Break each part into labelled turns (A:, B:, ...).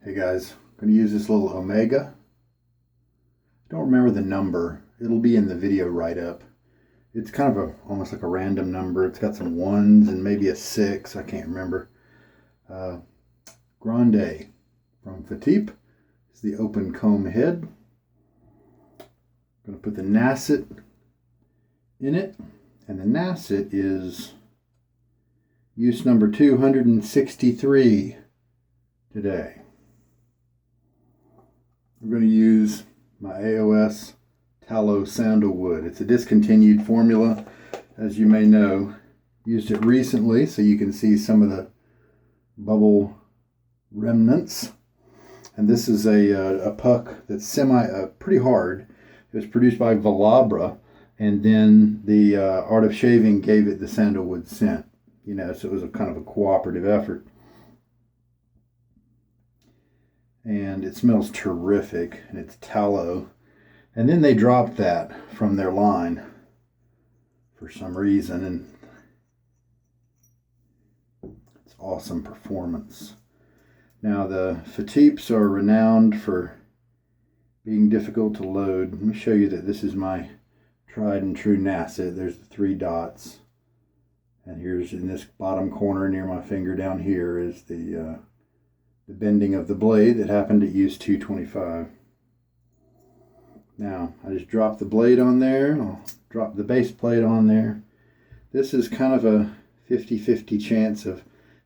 A: Hey guys, I'm going to use this little Omega. I don't remember the number. It'll be in the video write-up. It's kind of almost like a random number. It's got some ones and maybe a 6. I can't remember. Grande from Fatip. It's the open comb head. I'm going to put the Nacet in it. And the Nacet is use number 263 today. I'm going to use my AoS Tallow Sandalwood. It's a discontinued formula, as you may know. Used it recently, so you can see some of the bubble remnants. And this is a puck that's pretty hard. It was produced by Valobra, and then the Art of Shaving gave it the sandalwood scent. You know, so it was a kind of a cooperative effort. And it smells terrific, and it's tallow. And then they dropped that from their line for some reason, and it's awesome performance. Now the Fatips are renowned for being difficult to load. Let me show you that this is my tried and true Nacet. There's the 3 dots, and here's in this bottom corner near my finger down here is the bending of the blade that happened to use 225. Now, I just drop the blade on there. I'll drop the base plate on there. This is kind of a 50-50 chance of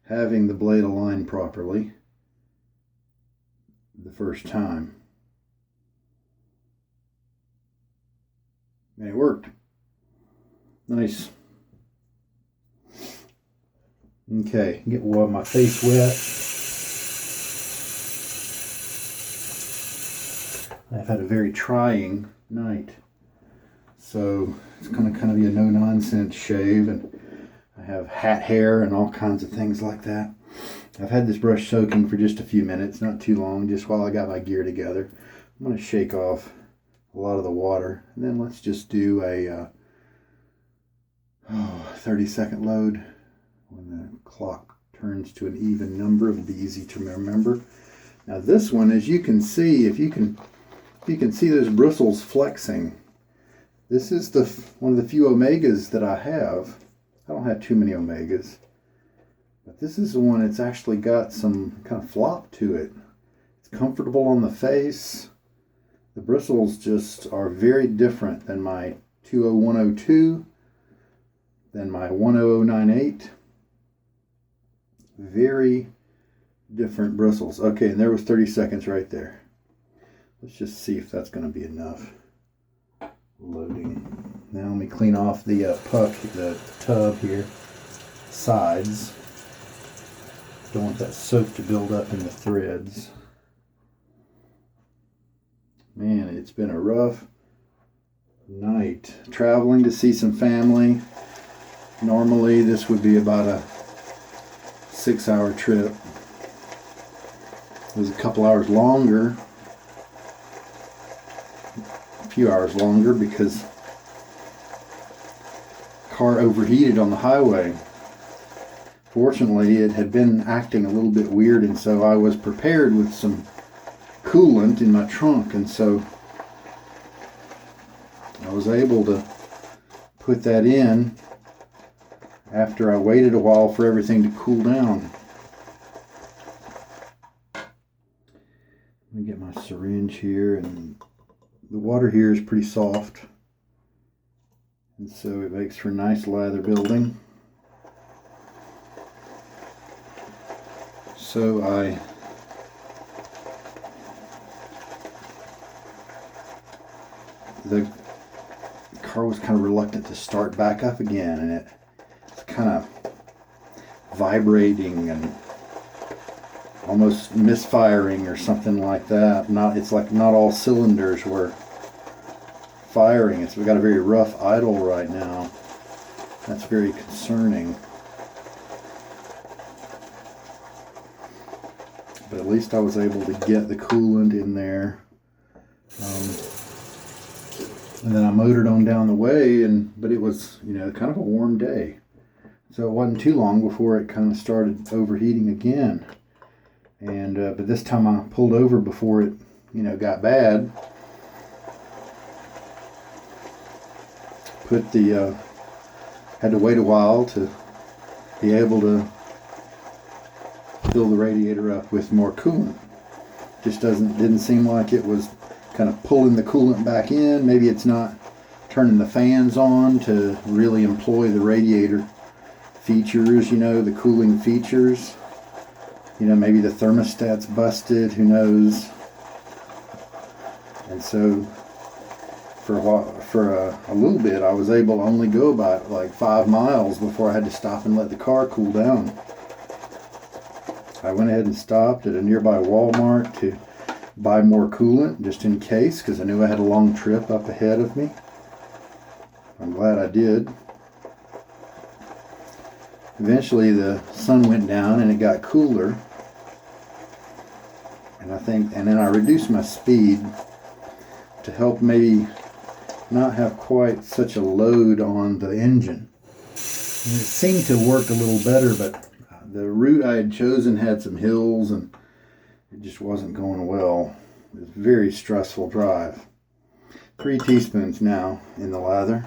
A: having the blade align properly the first time. And it worked. Nice. Okay, get my face wet. I've had a very trying night, so it's going to kind of be a no-nonsense shave, and I have hat hair and all kinds of things like that. I've had this brush soaking for just a few minutes, not too long, just while I got my gear together. I'm going to shake off a lot of the water, and then let's just do a 30-second load. When the clock turns to an even number, it'll be easy to remember. Now this one, as you can see, if you can see those bristles flexing, this is one of the few Omegas that I have. I don't have too many Omegas, but this is the one that's actually got some kind of flop to it. It's comfortable on the face. The bristles just are very different than my 20102, than my 10098. Very different bristles. Okay, and there was 30 seconds right there. Let's just see if that's going to be enough. Loading. Now let me clean off the the tub here. Sides. Don't want that soap to build up in the threads. Man, it's been a rough night. Traveling to see some family. Normally this would be about a 6-hour trip. It was a couple hours longer. Few hours longer because the car overheated on the highway. Fortunately, it had been acting a little bit weird, and so I was prepared with some coolant in my trunk, and so I was able to put that in after I waited a while for everything to cool down. Let me get my syringe here, and the water here is pretty soft, and so it makes for nice lather building. So the car was kind of reluctant to start back up again, and it's kind of vibrating and almost misfiring or something like that. It's like not all cylinders were firing. We've got a very rough idle right now. That's very concerning. But at least I was able to get the coolant in there. And then I motored on down the way, but it was, kind of a warm day. So it wasn't too long before it kind of started overheating again. And but this time I pulled over before it, got bad. Had to wait a while to be able to fill the radiator up with more coolant. Just didn't seem like it was kind of pulling the coolant back in. Maybe it's not turning the fans on to really employ the radiator features, the cooling features. Maybe the thermostat's busted, who knows. And so for a little bit, I was able to only go about like 5 miles before I had to stop and let the car cool down. I went ahead and stopped at a nearby Walmart to buy more coolant just in case, because I knew I had a long trip up ahead of me. I'm glad I did. Eventually the sun went down and it got cooler. And then I reduced my speed to help maybe not have quite such a load on the engine. And it seemed to work a little better, but the route I had chosen had some hills and it just wasn't going well. It was a very stressful drive. 3 teaspoons now in the lather.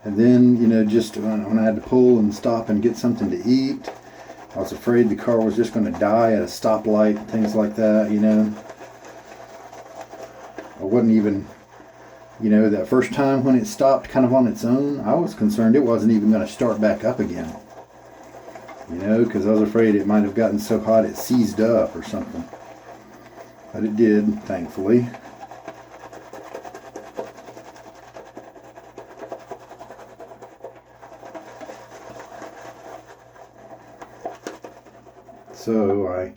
A: And then, just when I had to pull and stop and get something to eat, I was afraid the car was just going to die at a stoplight, things like that, I wasn't even, that first time when it stopped kind of on its own, I was concerned it wasn't even going to start back up again. Because I was afraid it might have gotten so hot it seized up or something. But it did, thankfully. So I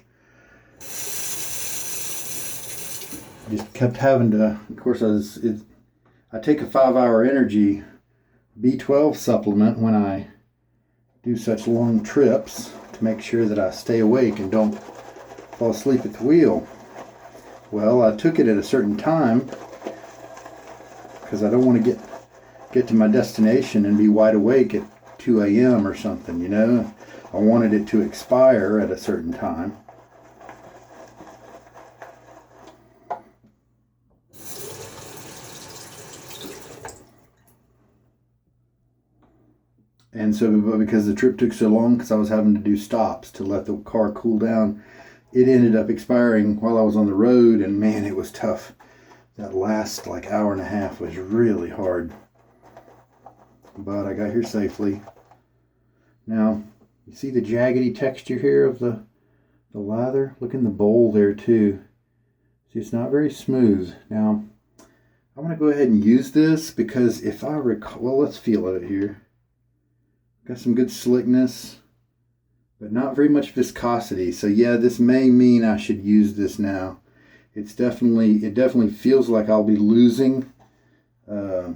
A: just kept having to, of course, I take a 5-hour energy B12 supplement when I do such long trips to make sure that I stay awake and don't fall asleep at the wheel. Well, I took it at a certain time because I don't want to get to my destination and be wide awake at 2 a.m. or something, I wanted it to expire at a certain time. And so, because the trip took so long, because I was having to do stops to let the car cool down, it ended up expiring while I was on the road, and man, it was tough. That last hour and a half was really hard. But I got here safely. Now, you see the jaggedy texture here of the lather? Look in the bowl there too. See, it's not very smooth. Now, I'm going to go ahead and use this because if I recall, well, let's feel it here. Got some good slickness, but not very much viscosity. So yeah, this may mean I should use this now. It definitely feels like I'll be losing a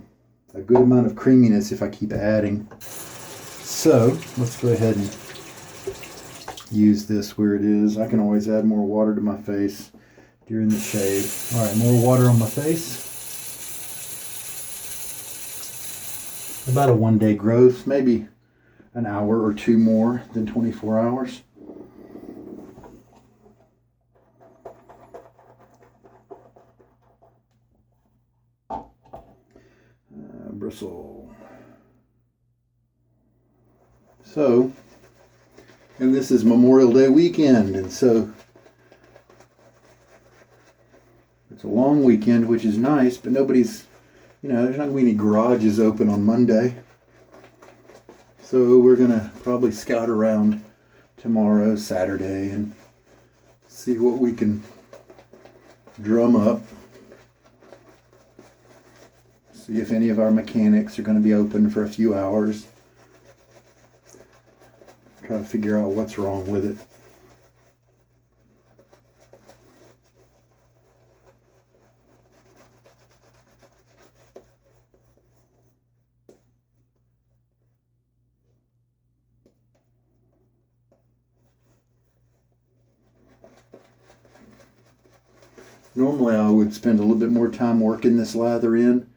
A: good amount of creaminess if I keep adding. So let's go ahead and use this where it is. I can always add more water to my face during the shave. All right, more water on my face. About a 1-day growth, maybe an hour or 2 more than 24 hours. Bristle. So, and this is Memorial Day weekend, and so it's a long weekend, which is nice, but nobody's, there's not going to be any garages open on Monday. So we're going to probably scout around tomorrow, Saturday, and see what we can drum up. See if any of our mechanics are going to be open for a few hours. Try to figure out what's wrong with it. Normally I would spend a little bit more time working this lather in.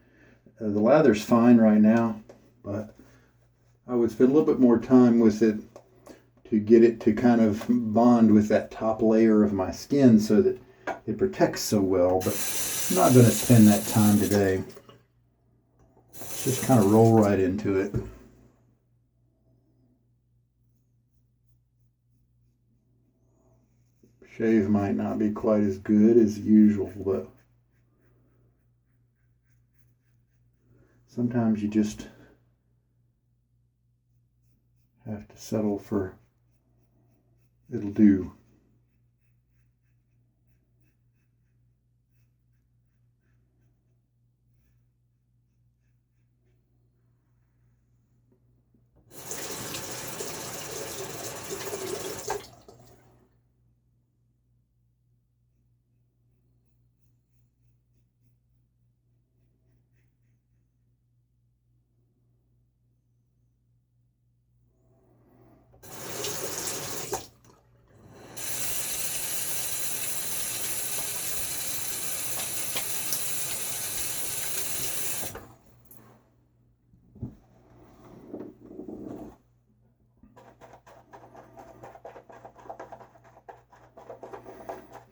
A: The lather's fine right now, but I would spend a little bit more time with it to get it to kind of bond with that top layer of my skin so that it protects so well, but I'm not going to spend that time today. Just kind of roll right into it. Shave might not be quite as good as usual, but sometimes you just have to settle for it'll do.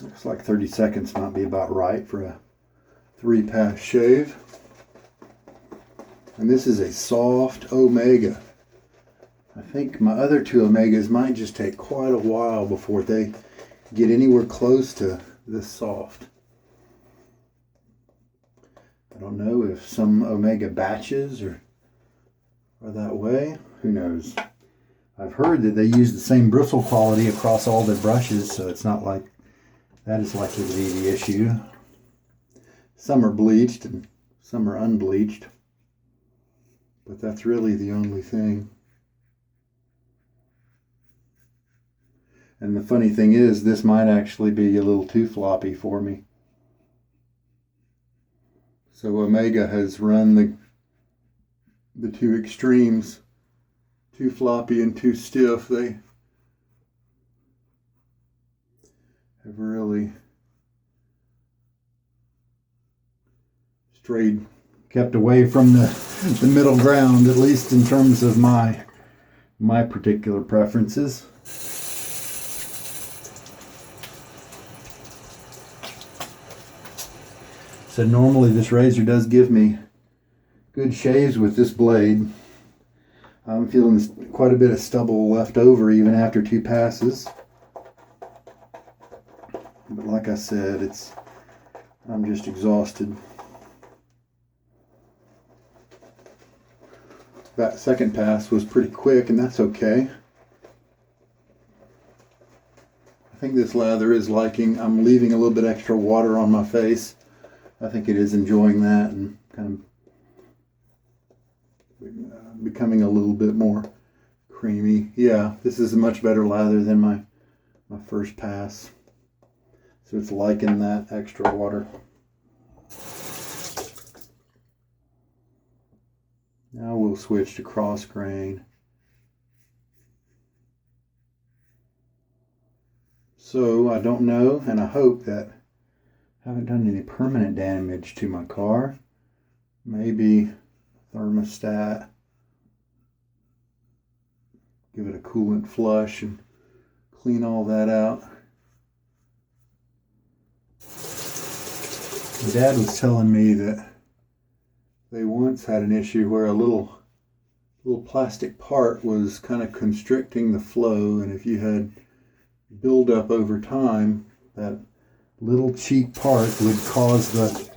A: Looks like 30 seconds might be about right for a 3-pass shave. And this is a soft Omega. I think my other 2 Omegas might just take quite a while before they get anywhere close to this soft. I don't know if some Omega batches are that way. Who knows? I've heard that they use the same bristle quality across all their brushes, so it's not like that is likely to be the issue. Some are bleached and some are unbleached, but that's really the only thing. And the funny thing is, this might actually be a little too floppy for me. So Omega has run the 2 extremes, too floppy and too stiff. They have really kept away from the middle ground, at least in terms of my particular preferences. So normally this razor does give me good shaves with this blade. I'm feeling quite a bit of stubble left over even after 2 passes. But like I said, I'm just exhausted. That second pass was pretty quick, and that's okay. I think this lather is liking, I'm leaving a little bit extra water on my face. I think it is enjoying that and kind of becoming a little bit more creamy. Yeah, this is a much better lather than my first pass. So it's liking that extra water. Now we'll switch to cross grain. So I don't know, and I hope that I haven't done any permanent damage to my car. Maybe thermostat. Give it a coolant flush and clean all that out. My dad was telling me that they once had an issue where a little plastic part was kind of constricting the flow, and if you had buildup over time, that little cheap part would cause the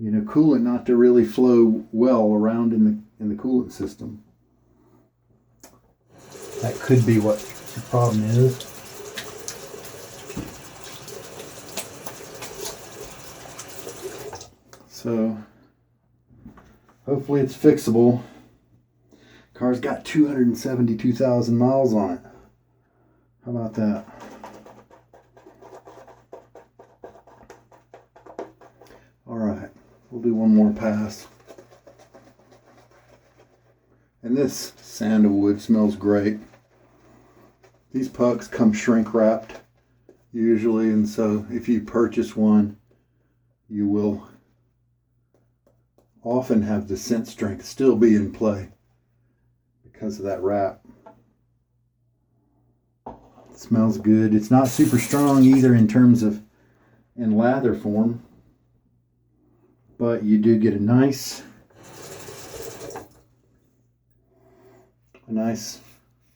A: coolant not to really flow well around in the coolant system. That could be what the problem is. So hopefully it's fixable. Car's got 272,000 miles on it. How about that? All right, we'll do one more pass. And this sandalwood smells great. These pucks come shrink wrapped usually, and so if you purchase one, you will often have the scent strength still be in play, because of that wrap. It smells good. It's not super strong either in terms of in lather form, but you do get a nice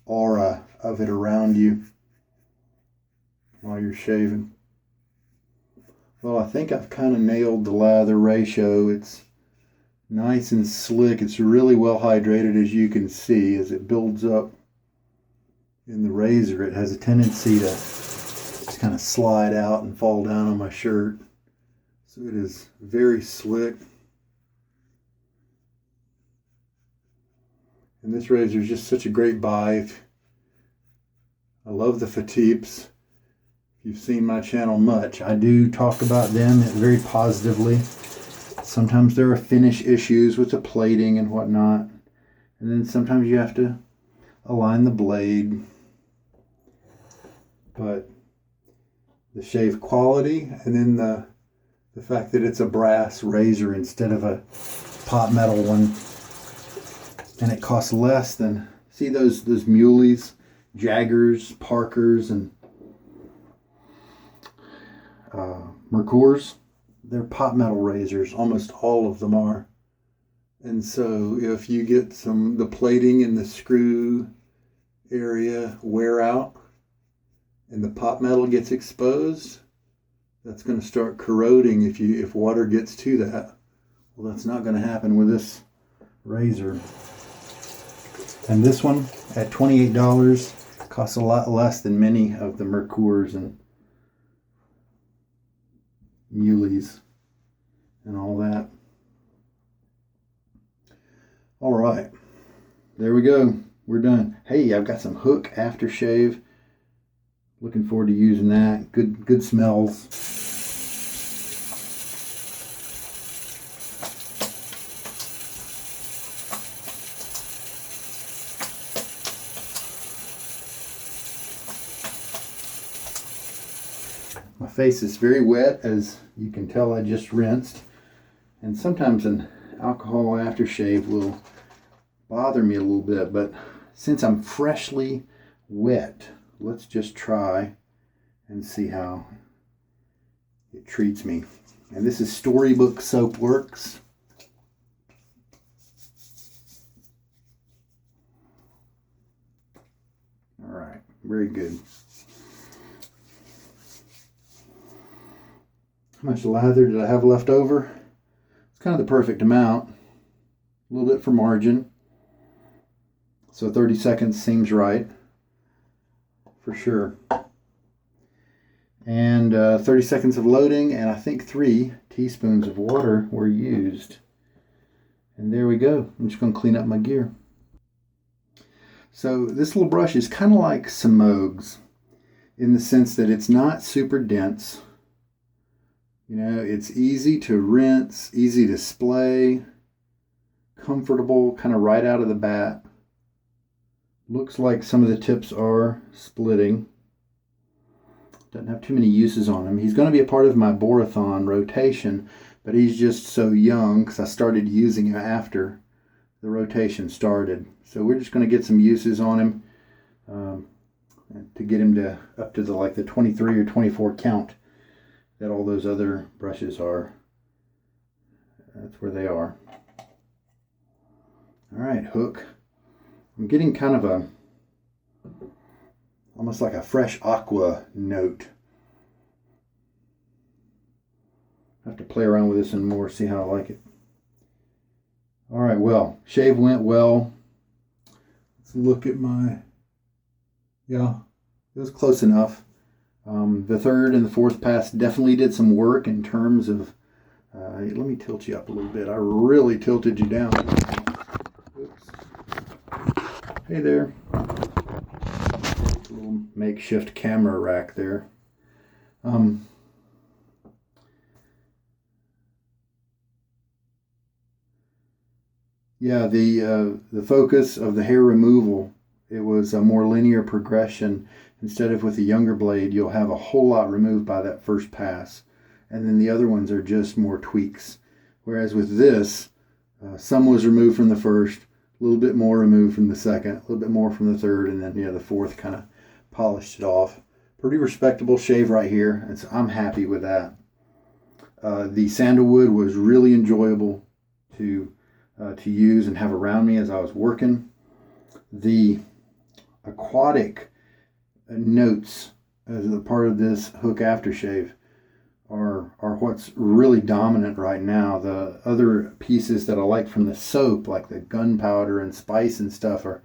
A: aura of it around you while you're shaving. Well, I think I've kind of nailed the lather ratio. It's nice and slick. It's really well hydrated, as you can see. As it builds up in the razor, it has a tendency to just kind of slide out and fall down on my shirt. So it is very slick. And this razor is just such a great buy. I love the Fatips. If you've seen my channel much, I do talk about them very positively. Sometimes there are finish issues with the plating and whatnot. And then sometimes you have to align the blade. But the shave quality, and then the fact that it's a brass razor instead of a pot metal one. And it costs less than, see those muleys, Jaggers, Parkers, and Mercurs? They're pot metal razors. Almost all of them are. And so if you get the plating in the screw area wear out and the pot metal gets exposed, that's going to start corroding if water gets to that. Well, that's not going to happen with this razor. And this one at $28 costs a lot less than many of the Mercurs and muleys and all that. All right, there we go. We're done. Hey, I've got some Hook aftershave. Looking forward to using that. Good smells. My face is very wet, as you can tell. I just rinsed, and sometimes an alcohol aftershave will bother me a little bit, but since I'm freshly wet, let's just try and see how it treats me. And this is Storybook Soapworks. All right, very good. How much lather did I have left over? It's kind of the perfect amount. A little bit for margin. So 30 seconds seems right, for sure. And 30 seconds of loading, and I think 3 teaspoons of water were used. And there we go. I'm just going to clean up my gear. So this little brush is kind of like Sandlwd in the sense that it's not super dense. You know, it's easy to rinse, easy to splay, comfortable, kind of right out of the bat. Looks like some of the tips are splitting. Doesn't have too many uses on him. He's going to be a part of my Boarathon rotation, but he's just so young because I started using him after the rotation started. So we're just going to get some uses on him to get him up to the 23 or 24 count that all those other brushes are. That's where they are. All right, Hook. I'm getting kind of almost like a fresh aqua note. I have to play around with this some more, see how I like it. All right, well, shave went well. Let's look at yeah, it was close enough. The third and the fourth pass definitely did some work in terms of, let me tilt you up a little bit. I really tilted you down. Oops. Hey there. A little makeshift camera rack there. Yeah, the focus of the hair removal, it was a more linear progression. Instead of with a younger blade, you'll have a whole lot removed by that first pass. And then the other ones are just more tweaks. Whereas with this, some was removed from the first, little bit more removed from the second, a little bit more from the third, and then the fourth kind of polished it off. Pretty respectable shave right here, and so I'm happy with that. The sandalwood was really enjoyable to use and have around me as I was working. The aquatic notes as a part of this hook aftershave are what's really dominant right now. The other pieces that I like from the soap, like the gunpowder and spice and stuff, are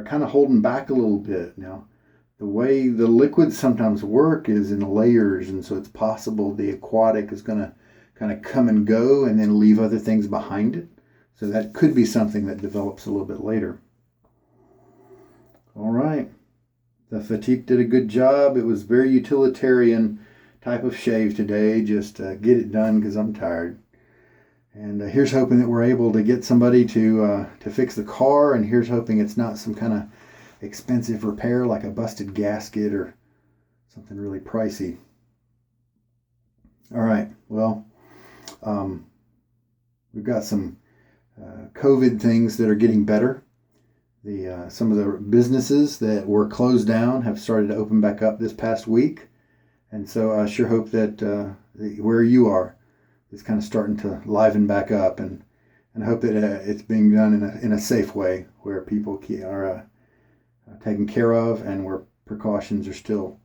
A: kind of holding back a little bit. Now, the way the liquids sometimes work is in layers, and so it's possible the aquatic is going to kind of come and go and then leave other things behind it. So that could be something that develops a little bit later. All right. The Fatip did a good job. It was very utilitarian type of shave today. Just get it done because I'm tired. And here's hoping that we're able to get somebody to fix the car, and here's hoping it's not some kind of expensive repair like a busted gasket or something really pricey. All right, well, we've got some COVID things that are getting better. Some of the businesses that were closed down have started to open back up this past week, and so I sure hope that where you are is kind of starting to liven back up, and hope that it's being done in a safe way where people are taken care of and where precautions are still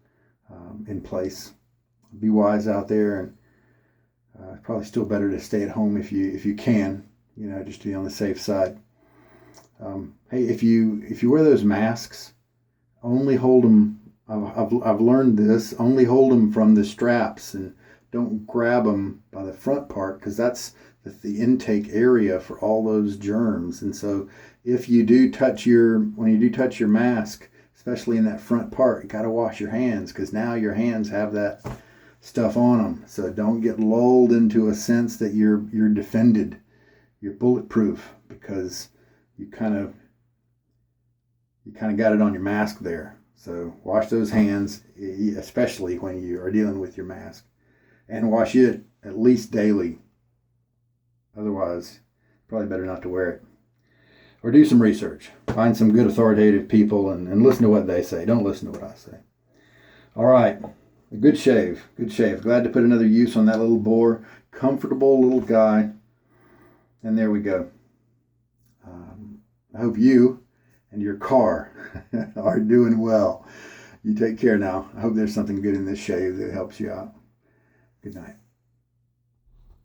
A: in place. Be wise out there, and probably still better to stay at home if you can, just to be on the safe side. Hey, if you wear those masks, only hold them. I've learned this. Only hold them from the straps, and don't grab them by the front part, because that's the intake area for all those germs. And so if you do when you do touch your mask, especially in that front part, you got to wash your hands, because now your hands have that stuff on them. So don't get lulled into a sense that you're defended, you're bulletproof, because you kind of got it on your mask there. So wash those hands, especially when you are dealing with your mask, and wash it at least daily. Otherwise, probably better not to wear it. Or do some research. Find some good authoritative people and listen to what they say. Don't listen to what I say. All right. A good shave. Good shave. Glad to put another use on that little boar. Comfortable little guy. And there we go. I hope you and your car are doing well. You take care now. I hope there's something good in this shave that helps you out. Good night.